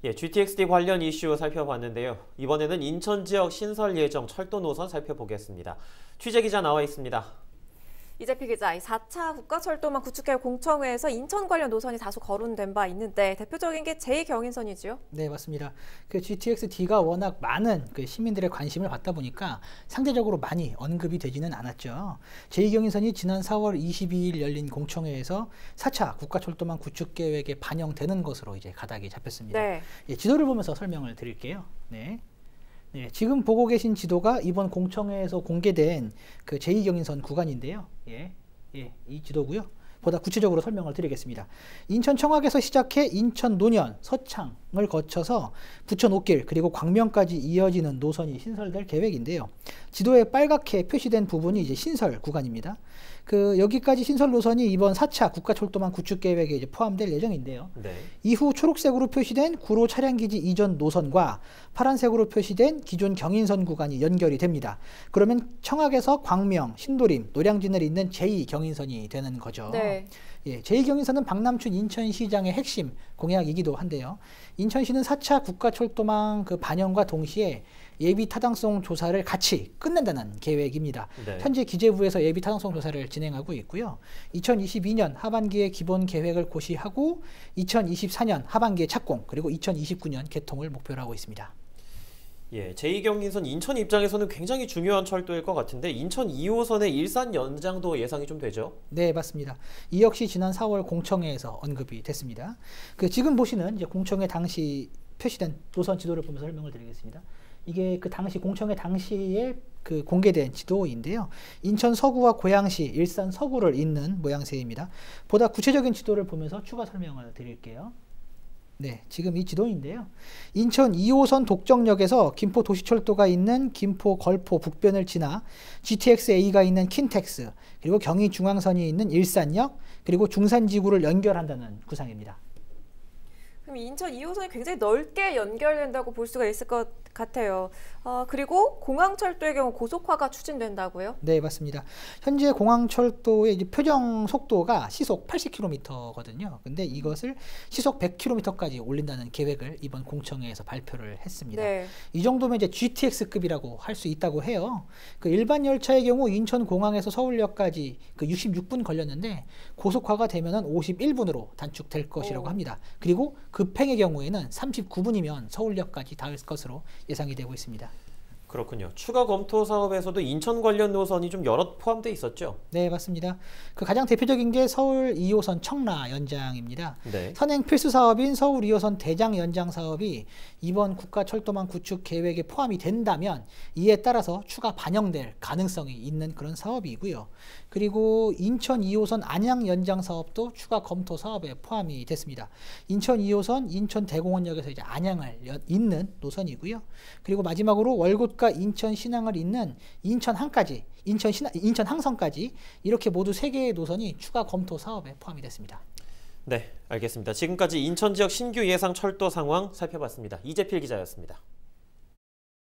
예, GTX-D 관련 이슈 살펴봤는데요. 이번에는 인천 지역 신설 예정 철도 노선 살펴보겠습니다. 취재 기자 나와 있습니다. 이재필 기자, 4차 국가철도망 구축계획 공청회에서 인천 관련 노선이 다소 거론된 바 있는데 대표적인 게 제2경인선이지요? 네, 맞습니다. 그 GTX-D가 워낙 많은 그 시민들의 관심을 받다 보니까 상대적으로 많이 언급이 되지는 않았죠. 제2경인선이 지난 4월 22일 열린 공청회에서 4차 국가철도망 구축계획에 반영되는 것으로 이제 가닥이 잡혔습니다. 네. 예, 지도를 보면서 설명을 드릴게요. 네. 네, 지금 보고 계신 지도가 이번 공청회에서 공개된 그 제2경인선 구간인데요. 이 지도고요. 보다 구체적으로 설명을 드리겠습니다. 인천 청학에서 시작해 인천 노년, 서창을 거쳐서 부천 옥길 그리고 광명까지 이어지는 노선이 신설될 계획인데요. 지도에 빨갛게 표시된 부분이 이제 신설 구간입니다. 여기까지 신설 노선이 이번 4차 국가철도망 구축 계획에 이제 포함될 예정인데요. 네. 이후 초록색으로 표시된 구로 차량기지 이전 노선과 파란색으로 표시된 기존 경인선 구간이 연결이 됩니다. 그러면 청학에서 광명, 신도림, 노량진을 잇는 제2경인선이 되는 거죠. 네. 예, 제2경인선은 박남춘 인천시장의 핵심 공약이기도 한데요. 인천시는 4차 국가철도망 반영과 동시에 예비 타당성 조사를 같이 끝낸다는 계획입니다. 네. 현재 기재부에서 예비 타당성 조사를 진행하고 있고요. 2022년 하반기에 기본 계획을 고시하고 2024년 하반기에 착공 그리고 2029년 개통을 목표로 하고 있습니다. 예, 제2경인선 인천 입장에서는 굉장히 중요한 철도일 것 같은데 인천 2호선의 일산 연장도 예상이 좀 되죠? 네, 맞습니다. 이 역시 지난 4월 공청회에서 언급이 됐습니다. 지금 보시는 이제 공청회 당시 표시된 노선 지도를 보면서 설명을 드리겠습니다. 이게 당시 공청회 당시에 공개된 지도인데요. 인천 서구와 고양시, 일산 서구를 잇는 모양새입니다. 보다 구체적인 지도를 보면서 추가 설명을 드릴게요. 네, 지금 이 지도인데요. 인천 2호선 독정역에서 김포 도시철도가 있는 김포 걸포 북변을 지나 GTX-A가 있는 킨텍스, 그리고 경의중앙선이 있는 일산역, 그리고 중산지구를 연결한다는 구상입니다. 그럼 인천 2호선이 굉장히 넓게 연결된다고 볼 수가 있을 것 같아요. 그리고 공항철도의 경우 고속화가 추진된다고요? 네, 맞습니다. 현재 공항철도의 이제 표정 속도가 시속 80km거든요. 근데 이것을 시속 100km까지 올린다는 계획을 이번 공청회에서 발표를 했습니다. 네. 이 정도면 이제 GTX급이라고 할 수 있다고 해요. 일반 열차의 경우 인천공항에서 서울역까지 66분 걸렸는데 고속화가 되면은 51분으로 단축될 것이라고 합니다. 그리고 급행의 경우에는 39분이면 서울역까지 닿을 것으로 예상이 되고 있습니다. 그렇군요. 추가 검토 사업에서도 인천 관련 노선이 좀 여럿 포함되어 있었죠? 네, 맞습니다. 가장 대표적인 게 서울 2호선 청라 연장입니다. 네. 선행 필수 사업인 서울 2호선 대장 연장 사업이 이번 국가철도망 구축 계획에 포함이 된다면 이에 따라서 추가 반영될 가능성이 있는 그런 사업이고요. 그리고 인천 2호선 안양 연장 사업도 추가 검토 사업에 포함이 됐습니다. 인천 2호선 인천 대공원역에서 이제 안양을 잇는 노선이고요. 그리고 마지막으로 월곶과 인천 신항을 잇는 인천항까지, 인천 항선까지 이렇게 모두 3개의 노선이 추가 검토 사업에 포함이 됐습니다. 네, 알겠습니다. 지금까지 인천 지역 신규 예상 철도 상황 살펴봤습니다. 이재필 기자였습니다.